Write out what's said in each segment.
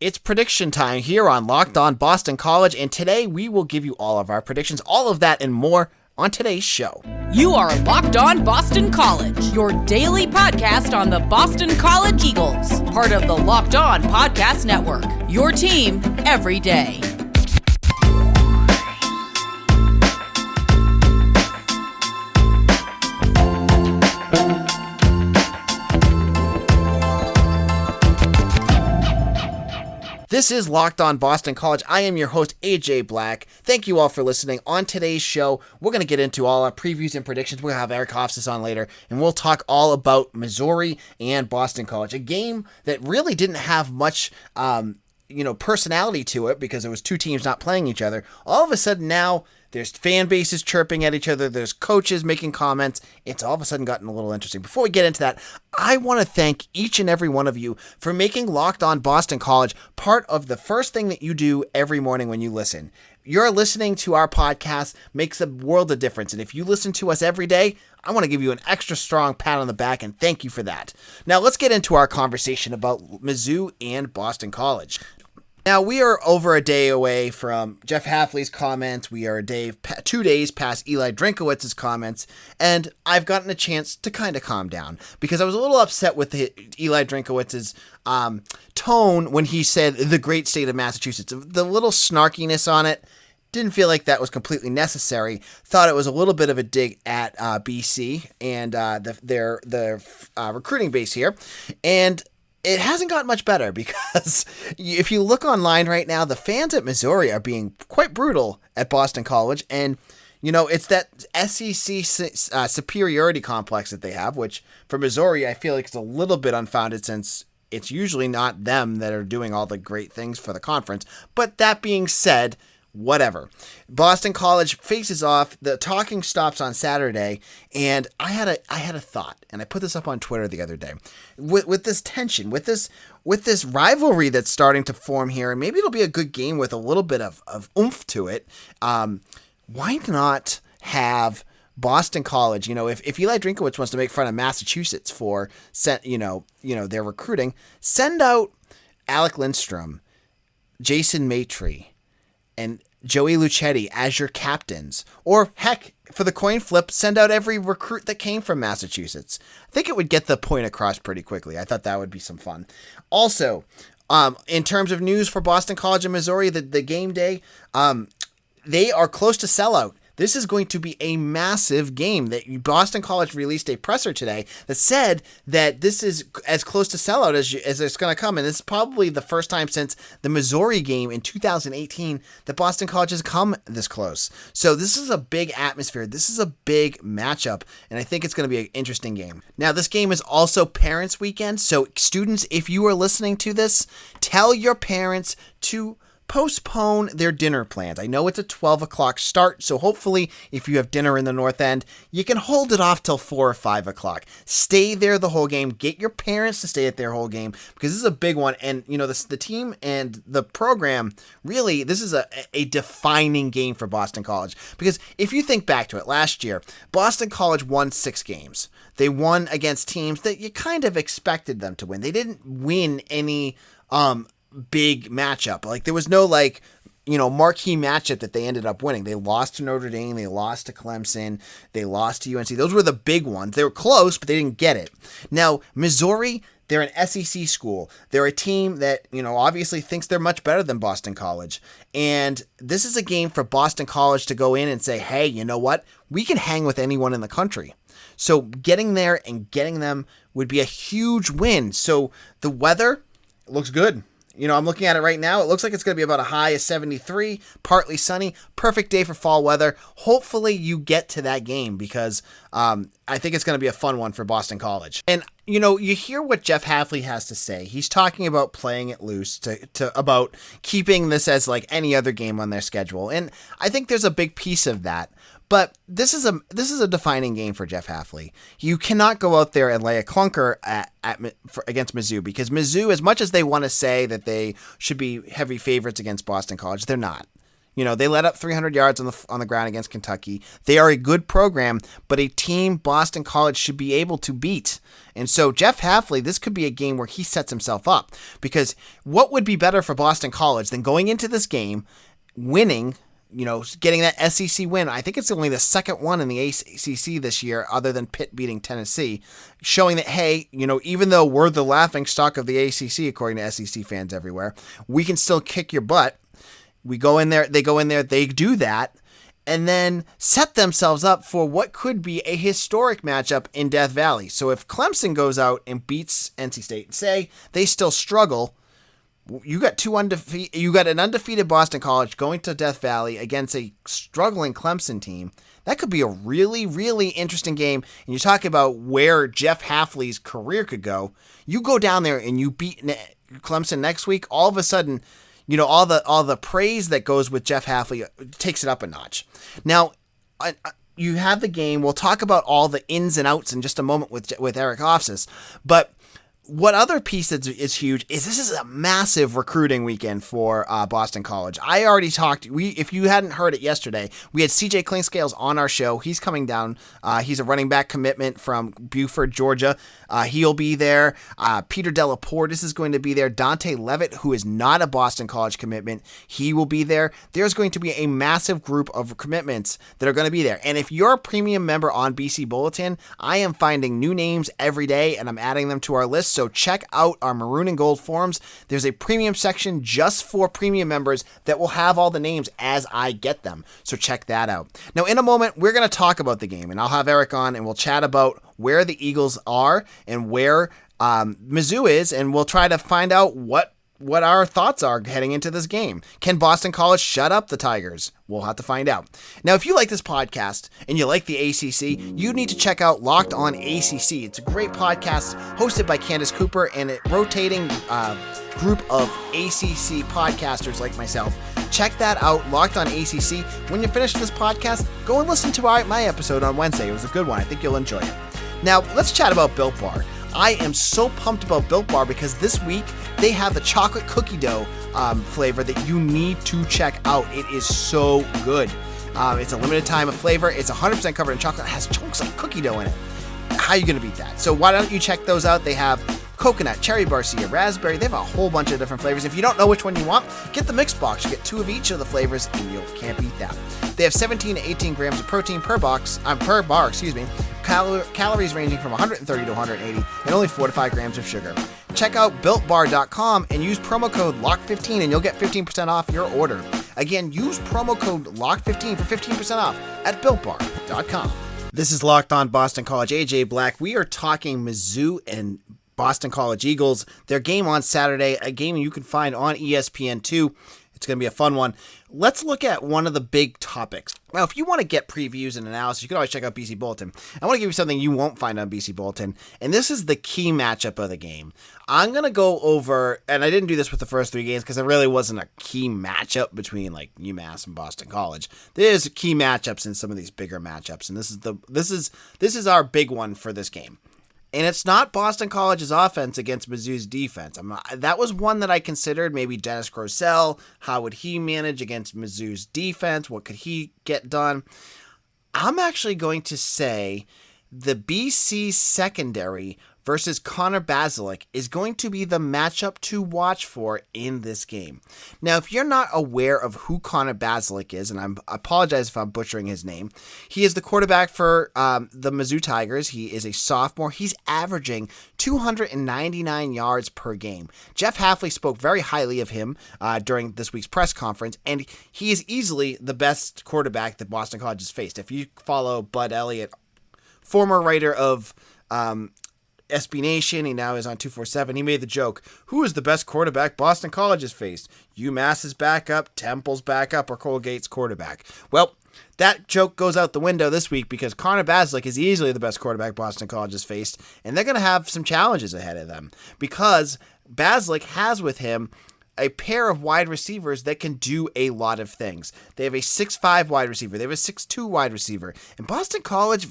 It's prediction time here on Locked On Boston College, and today we will give you all of our predictions, all of that and more on today's show. You are Locked On Boston College, your daily podcast on the Boston College Eagles, part of the Locked On Podcast Network, your team every day. This is Locked On Boston College. I am your host, AJ Black. Thank you all for listening. On today's show, we're going to get into all our previews and predictions. We're going to have Eric Hofstas on later, and we'll talk all about Missouri and Boston College, a game that really didn't have much personality to it because it was two teams not playing each other. All of a sudden now, there's fan bases chirping at each other. There's coaches making comments. It's all of a sudden gotten a little interesting. Before we get into that, I want to thank each and every one of you for making Locked On Boston College part of the first thing that you do every morning when you listen. Your listening to our podcast makes a world of difference. And if you listen to us every day, I want to give you an extra strong pat on the back and thank you for that. Now let's get into our conversation about Mizzou and Boston College. Now, we are over a day away from Jeff Hafley's comments. We are 2 days past Eli Drinkwitz's comments, and I've gotten a chance to kind of calm down because I was a little upset with Eli Drinkwitz's tone when he said the great state of Massachusetts. The little snarkiness on it, didn't feel like that was completely necessary. Thought it was a little bit of a dig at BC and their recruiting base here, and it hasn't gotten much better because if you look online right now, the fans at Missouri are being quite brutal at Boston College. And, it's that SEC superiority complex that they have, which for Missouri, I feel like it's a little bit unfounded since it's usually not them that are doing all the great things for the conference. But that being said, whatever. Boston College faces off. The talking stops on Saturday, and I had a thought, and I put this up on Twitter the other day. With this tension, with this rivalry that's starting to form here, and maybe it'll be a good game with a little bit of oomph to it. Why not have Boston College? If Eli Drinkwitz wants to make fun of Massachusetts for their recruiting, send out Alec Lindstrom, Jason Maitre, and Joey Luchetti as your captains. Or heck, for the coin flip, send out every recruit that came from Massachusetts. I think it would get the point across pretty quickly. I thought that would be some fun. Also, in terms of news for Boston College and Missouri, the game day, they are close to sellout. This is going to be a massive game. That Boston College released a presser today that said that this is as close to sellout as it's going to come. And this is probably the first time since the Missouri game in 2018 that Boston College has come this close. So this is a big atmosphere. This is a big matchup. And I think it's going to be an interesting game. Now, this game is also Parents Weekend. So students, if you are listening to this, tell your parents to postpone their dinner plans. I know it's a 12 o'clock start, so hopefully if you have dinner in the North End, you can hold it off till 4 or 5 o'clock. Stay there the whole game. Get your parents to stay at their whole game because this is a big one. And, the team and the program, really, this is a defining game for Boston College. Because if you think back to it, last year, Boston College won 6 games. They won against teams that you kind of expected them to win. They didn't win any big matchup. Like there was no marquee matchup that they ended up winning. They lost to Notre Dame. They lost to Clemson. They lost to UNC. Those were the big ones. They were close, but they didn't get it. Now, Missouri, they're an SEC school. They're a team that, obviously thinks they're much better than Boston College. And this is a game for Boston College to go in and say, hey, you know what? We can hang with anyone in the country. So getting there and getting them would be a huge win. So the weather looks good. I'm looking at it right now. It looks like it's going to be about a high of 73, partly sunny, perfect day for fall weather. Hopefully you get to that game because I think it's going to be a fun one for Boston College. And, you hear what Jeff Hafley has to say. He's talking about playing it loose, about keeping this as like any other game on their schedule. And I think there's a big piece of that. But this is a defining game for Jeff Hafley. You cannot go out there and lay a clunker against Mizzou because Mizzou, as much as they want to say that they should be heavy favorites against Boston College, they're not. They let up 300 yards on the ground against Kentucky. They are a good program, but a team Boston College should be able to beat. And so Jeff Hafley, this could be a game where he sets himself up, because what would be better for Boston College than going into this game, winning, getting that SEC win? I think it's only the second one in the ACC this year, other than Pitt beating Tennessee, showing that, hey, even though we're the laughing stock of the ACC, according to SEC fans everywhere, we can still kick your butt. We go in there, they do that, and then set themselves up for what could be a historic matchup in Death Valley. So if Clemson goes out and beats NC State, and say they still struggle, you got an undefeated Boston College going to Death Valley against a struggling Clemson team. That could be a really, really interesting game. And you talk about where Jeff Hafley's career could go. You go down there and you beat Clemson next week, all of a sudden, all the praise that goes with Jeff Hafley takes it up a notch. Now, you have the game. We'll talk about all the ins and outs in just a moment with Eric Hofstas. But what other piece is huge is this is a massive recruiting weekend for Boston College. I already talked. If you hadn't heard it yesterday, we had CJ Klingscales on our show. He's coming down. He's a running back commitment from Buford, Georgia. He'll be there. Peter Delaportis is going to be there. Dante Levitt, who is not a Boston College commitment, he will be there. There's going to be a massive group of commitments that are going to be there. And if you're a premium member on BC Bulletin, I am finding new names every day, and I'm adding them to our list. So check out our Maroon and Gold forums. There's a premium section just for premium members that will have all the names as I get them. So check that out. Now, in a moment, we're going to talk about the game, and I'll have Eric on, and we'll chat about where the Eagles are and where Mizzou is, and we'll try to find out what our thoughts are heading into this game. Can Boston College shut up the Tigers? We'll have to find out. Now, if you like this podcast and you like the ACC, you need to check out Locked On ACC. It's a great podcast hosted by Candace Cooper and a rotating group of ACC podcasters like myself. Check that out, Locked On ACC. When you finish this podcast, go and listen to my episode on Wednesday. It was a good one. I think you'll enjoy it. Now, let's chat about Built Bar. I am so pumped about Built Bar because this week they have the chocolate cookie dough flavor that you need to check out. It is so good. It's a limited time of flavor. It's 100% covered in chocolate. It has chunks of cookie dough in it. How are you going to beat that? So why don't you check those out? They have coconut, cherry barcia, raspberry. They have a whole bunch of different flavors. If you don't know which one you want, get the mixed box. You get 2 of each of the flavors and you can't beat that. They have 17 to 18 grams of protein per bar, calories ranging from 130 to 180, and only 4 to 5 grams of sugar. Check out BuiltBar.com and use promo code LOCK15 and you'll get 15% off your order. Again, use promo code LOCK15 for 15% off at BuiltBar.com. This is Locked On Boston College. AJ Black. We are talking Mizzou and Boston College Eagles. Their game on Saturday, a game you can find on ESPN2. It's going to be a fun one. Let's look at one of the big topics. Now, if you want to get previews and analysis, you can always check out BC Bulletin. I want to give you something you won't find on BC Bulletin, and this is the key matchup of the game. I'm going to go over, and I didn't do this with the first 3 games because there really wasn't a key matchup between like UMass and Boston College. There's key matchups in some of these bigger matchups, and this is our big one for this game. And it's not Boston College's offense against Mizzou's defense. That was one that I considered. Maybe Dennis Grosel. How would he manage against Mizzou's defense? What could he get done? I'm actually going to say the BC secondary versus Connor Basilic is going to be the matchup to watch for in this game. Now, if you're not aware of who Connor Basilic is, and I apologize if I'm butchering his name, he is the quarterback for the Mizzou Tigers. He is a sophomore. He's averaging 299 yards per game. Jeff Hafley spoke very highly of him during this week's press conference, and he is easily the best quarterback that Boston College has faced. If you follow Bud Elliott, former writer of SB Nation, he now is on 247. He made the joke, who is the best quarterback Boston College has faced? UMass's backup, Temple's backup, or Colgate's quarterback? Well, that joke goes out the window this week because Connor Basilic is easily the best quarterback Boston College has faced, and they're going to have some challenges ahead of them because Basilic has with him a pair of wide receivers that can do a lot of things. They have a 6'5 wide receiver. They have a 6'2 wide receiver. And Boston College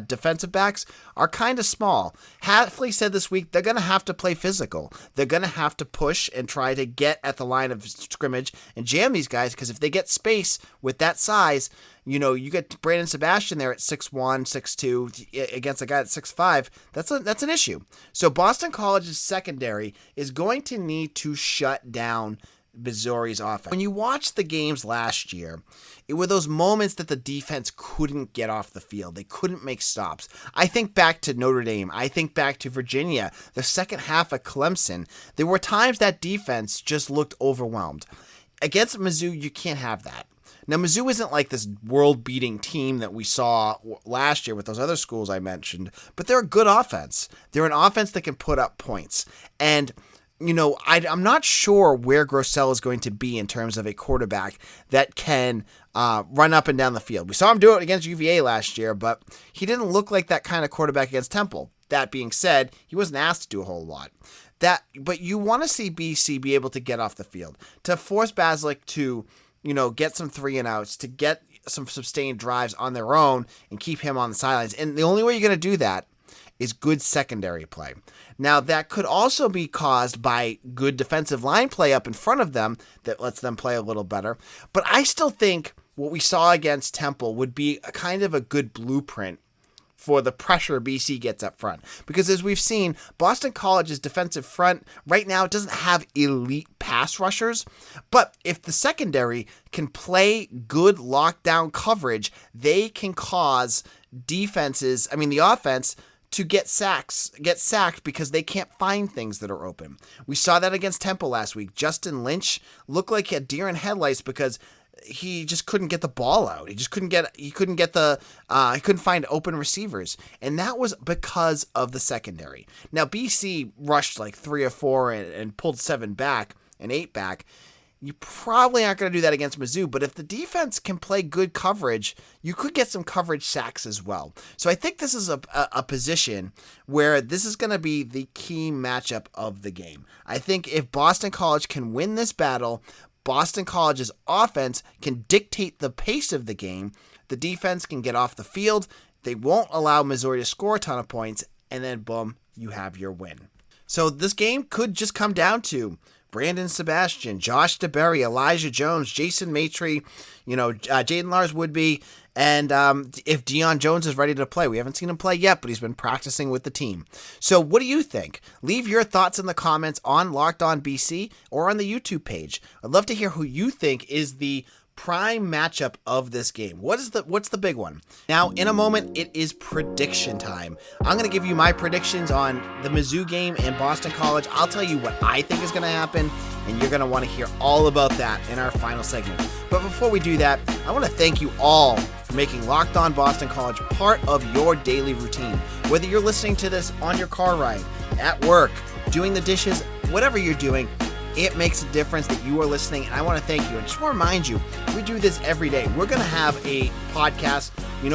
defensive backs are kind of small. Hafley said this week they're going to have to play physical. They're going to have to push and try to get at the line of scrimmage and jam these guys, because if they get space with that size, you get Brandon Sebastian there at 6'1", 6'2", against a guy at 6'5". That's an issue. So Boston College's secondary is going to need to shut down Missouri's offense. When you watch the games last year, it were those moments that the defense couldn't get off the field. They couldn't make stops. I think back to Notre Dame. I think back to Virginia, the second half of Clemson. There were times that defense just looked overwhelmed. Against Mizzou, you can't have that. Now, Mizzou isn't like this world-beating team that we saw last year with those other schools I mentioned, but they're a good offense. They're an offense that can put up points. And, I'm not sure where Grossell is going to be in terms of a quarterback that can run up and down the field. We saw him do it against UVA last year, but he didn't look like that kind of quarterback against Temple. That being said, he wasn't asked to do a whole lot. But you want to see BC be able to get off the field, to force Basilick to get some 3-and-outs, to get some sustained drives on their own and keep him on the sidelines. And the only way you're going to do that is good secondary play. Now, that could also be caused by good defensive line play up in front of them that lets them play a little better. But I still think what we saw against Temple would be a kind of a good blueprint for the pressure BC gets up front. Because as we've seen, Boston College's defensive front right now doesn't have elite pass rushers, but if the secondary can play good lockdown coverage, they can cause the offense to get sacked because they can't find things that are open. We saw that against Temple last week. Justin Lynch looked like he had deer in headlights because he just couldn't get the ball out. He couldn't find open receivers. And that was because of the secondary. Now, BC rushed like 3 or 4 and pulled 7 back and 8 back. You probably aren't going to do that against Mizzou, but if the defense can play good coverage, you could get some coverage sacks as well. So I think this is a position where this is going to be the key matchup of the game. I think if Boston College can win this battle, Boston College's offense can dictate the pace of the game. The defense can get off the field. They won't allow Missouri to score a ton of points. And then, boom, you have your win. So this game could just come down to Brandon Sebastian, Josh DeBerry, Elijah Jones, Jason Maitre, Jaden Lars Woodby, and if Deion Jones is ready to play. We haven't seen him play yet, but he's been practicing with the team. So what do you think? Leave your thoughts in the comments on Locked On BC or on the YouTube page. I'd love to hear who you think is the prime matchup of this game. What's the big one? Now, in a moment, it is prediction time. I'm going to give you my predictions on the Mizzou game and Boston College. I'll tell you what I think is going to happen, and you're going to want to hear all about that in our final segment. But before we do that, I want to thank you all for making Locked On Boston College part of your daily routine. Whether you're listening to this on your car ride, at work, doing the dishes, whatever you're doing, it makes a difference that you are listening, and I want to thank you. And just want to remind you, we do this every day. We're going to have a podcast,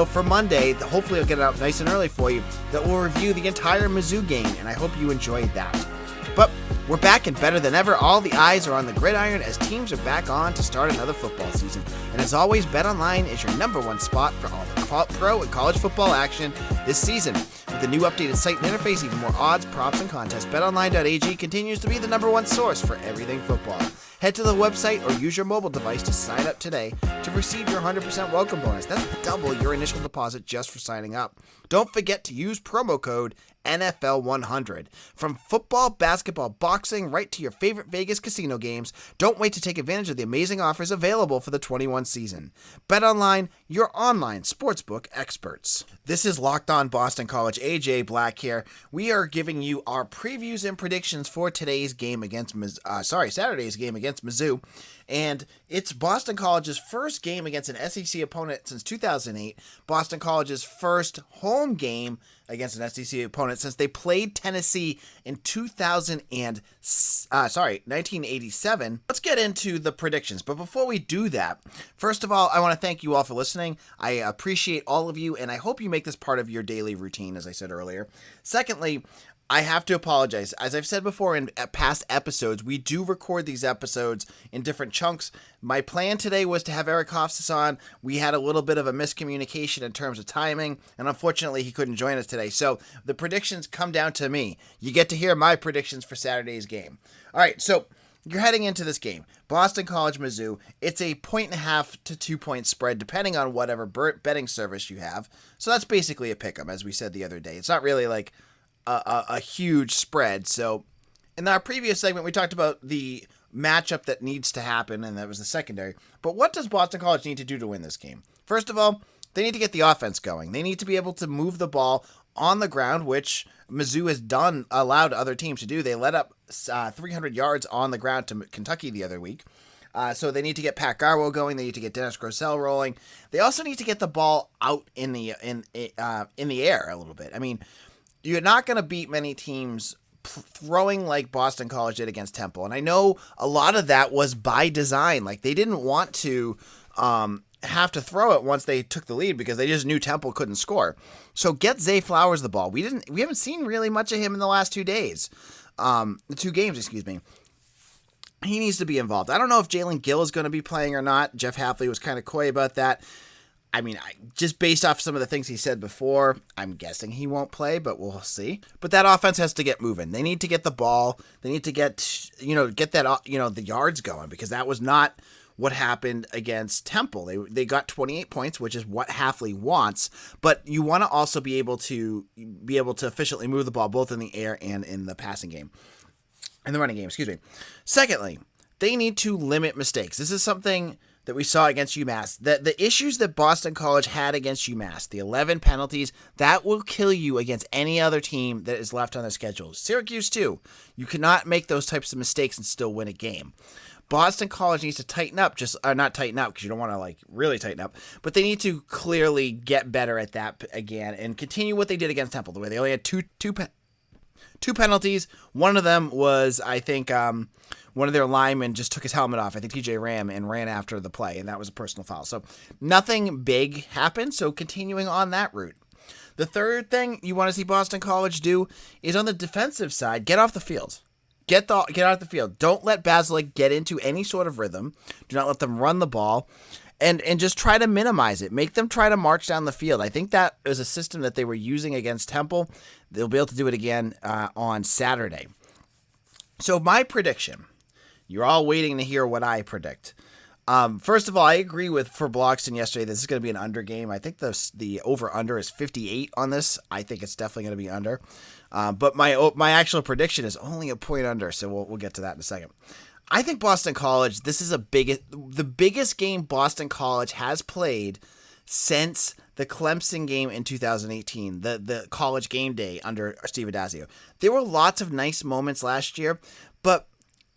for Monday, that hopefully will get it out nice and early for you, that will review the entire Mizzou game, and I hope you enjoyed that. But we're back and better than ever. All the eyes are on the gridiron as teams are back on to start another football season. And as always, BetOnline is your #1 spot for all the pro and college football action this season. With the new updated site and interface, even more odds, props, and contests, BetOnline.ag continues to be the #1 source for everything football. Head to the website or use your mobile device to sign up today to receive your 100% welcome bonus. That's double your initial deposit just for signing up. Don't forget to use promo code NFL100. From football, basketball, boxing, right to your favorite Vegas casino games, don't wait to take advantage of the amazing offers available for the 21 season. BetOnline, your online sportsbook experts. This is Locked On Boston College. AJ Black here. We are giving you our previews and predictions for today's game against Saturday's game against Mizzou. And it's Boston College's first game against an SEC opponent since 2008. Boston College's first home game against an SEC opponent since they played Tennessee in 1987. Let's get into the predictions. But before we do that, first of all, I want to thank you all for listening. I appreciate all of you, and I hope you make this part of your daily routine, as I said earlier. Secondly, I have to apologize. As I've said before in past episodes, we do record these episodes in different chunks. My plan today was to have Eric Hofstas on. We had a little bit of a miscommunication in terms of timing, and unfortunately he couldn't join us today. So the predictions come down to me. You get to hear my predictions for Saturday's game. All right, so you're heading into this game. Boston College, Mizzou. It's a 1.5 to 2 point spread, depending on whatever betting service you have. So that's basically a pick 'em, as we said the other day. It's not really like a huge spread. So in our previous segment, we talked about the matchup that needs to happen, and that was the secondary. But what does Boston College need to do to win this game? First of all, they need to get the offense going. They need to be able to move the ball on the ground, which Mizzou has allowed other teams to do. They let up 300 yards on the ground to Kentucky the other week. So they need to get Pat Garwo going. They need to get Dennis Grosel rolling. They also need to get the ball out in the air a little bit. I mean, you're not going to beat many teams throwing like Boston College did against Temple. And I know a lot of that was by design. Like, they didn't want to have to throw it once they took the lead because they just knew Temple couldn't score. So get Zay Flowers the ball. We haven't seen really much of him in the last 2 days. 2 games, excuse me. He needs to be involved. I don't know if Jalen Gill is going to be playing or not. Jeff Hafley was kind of coy about that. I mean, just based off some of the things he said before, I'm guessing he won't play, but we'll see. But that offense has to get moving. They need to get the ball. They need to get that, the yards going, because that was not what happened against Temple. They got 28 points, which is what Hafley wants, but you want to also be able to efficiently move the ball both in the air and in the passing game. In the running game, excuse me. Secondly, they need to limit mistakes. This is something that we saw against UMass. The issues that Boston College had against UMass, the 11 penalties, that will kill you against any other team that is left on their schedule. Syracuse too. You cannot make those types of mistakes and still win a game. Boston College needs to tighten up, not tighten up because you don't want to really tighten up, but they need to clearly get better at that again and continue what they did against Temple, the way they only had two penalties. One of them was, I think, one of their linemen just took his helmet off, I think TJ Ram, and ran after the play, and that was a personal foul. So nothing big happened, so continuing on that route. The third thing you want to see Boston College do is on the defensive side, get off the field. Get out of the field. Don't let Basilic get into any sort of rhythm. Do not let them run the ball. And just try to minimize it. Make them try to march down the field. I think that is a system that they were using against Temple. They'll be able to do it again on Saturday. So my prediction, you're all waiting to hear what I predict. First of all, I agree with for Bloxton yesterday. This is going to be an under game. I think the over-under is 58 on this. I think it's definitely going to be under. But my actual prediction is only a point under, so we'll get to that in a second. I think Boston College, this is the biggest game Boston College has played since the Clemson game in 2018, the college game day under Steve Addazio. There were lots of nice moments last year, but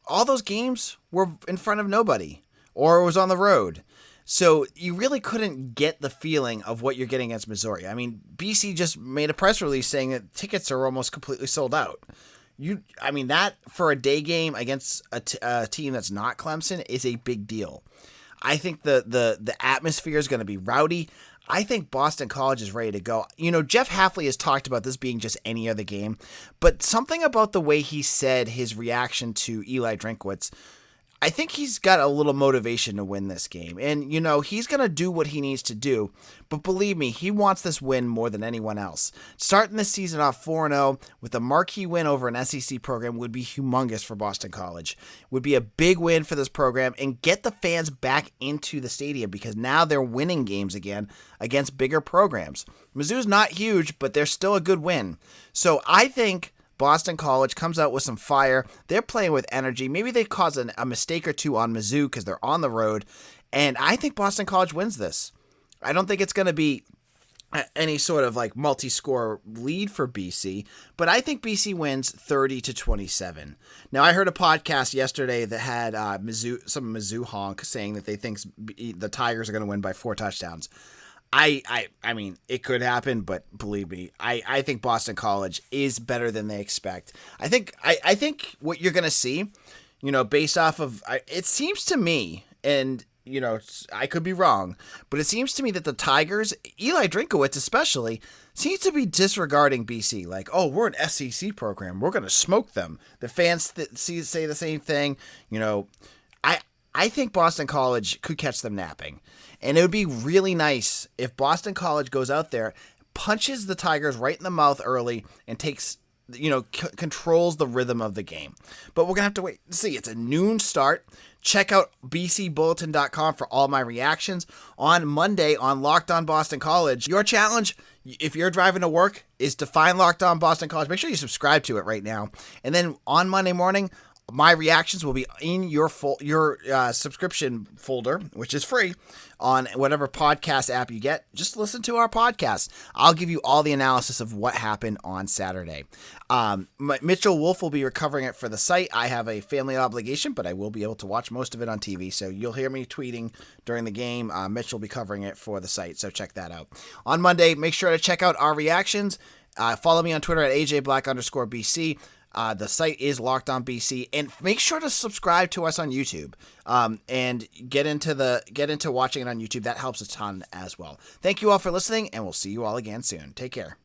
all those games were in front of nobody, or it was on the road. So you really couldn't get the feeling of what you're getting against Missouri. I mean, BC just made a press release saying that tickets are almost completely sold out. That for a day game against a team that's not Clemson is a big deal. I think the atmosphere is going to be rowdy. I think Boston College is ready to go. Jeff Hafley has talked about this being just any other game, but something about the way he said his reaction to Eli Drinkwitz, I think he's got a little motivation to win this game. And, he's going to do what he needs to do. But believe me, he wants this win more than anyone else. Starting this season off 4-0 with a marquee win over an SEC program would be humongous for Boston College. Would be a big win for this program and get the fans back into the stadium because now they're winning games again against bigger programs. Mizzou's not huge, but they're still a good win. So I think Boston College comes out with some fire. They're playing with energy. Maybe they cause a mistake or two on Mizzou because they're on the road. And I think Boston College wins this. I don't think it's going to be any sort of multi-score lead for BC, but I think BC wins 30-27. Now, I heard a podcast yesterday that had some Mizzou honk saying that they think the Tigers are going to win by 4 touchdowns. I mean, it could happen, but believe me, I think Boston College is better than they expect. I think what you're going to see, based off of, it seems to me, and I could be wrong, but it seems to me that the Tigers, Eli Drinkwitz especially, seems to be disregarding BC. Like, oh, we're an SEC program. We're going to smoke them. The fans say the same thing. I think Boston College could catch them napping. And it would be really nice if Boston College goes out there, punches the Tigers right in the mouth early, and takes, controls the rhythm of the game. But we're going to have to wait and see. It's a noon start. Check out bcbulletin.com for all my reactions. On Monday on Locked On Boston College, your challenge, if you're driving to work, is to find Locked On Boston College. Make sure you subscribe to it right now. And then on Monday morning, my reactions will be in your subscription folder, which is free, on whatever podcast app you get. Just listen to our podcast. I'll give you all the analysis of what happened on Saturday. Mitchell Wolf will be recovering it for the site. I have a family obligation, but I will be able to watch most of it on TV. So you'll hear me tweeting during the game. Mitch will be covering it for the site, so check that out. On Monday, make sure to check out our reactions. Follow me on Twitter at AJBlack_BC. The site is Locked On BC, and make sure to subscribe to us on YouTube, and get into watching it on YouTube. That helps a ton as well. Thank you all for listening, and we'll see you all again soon. Take care.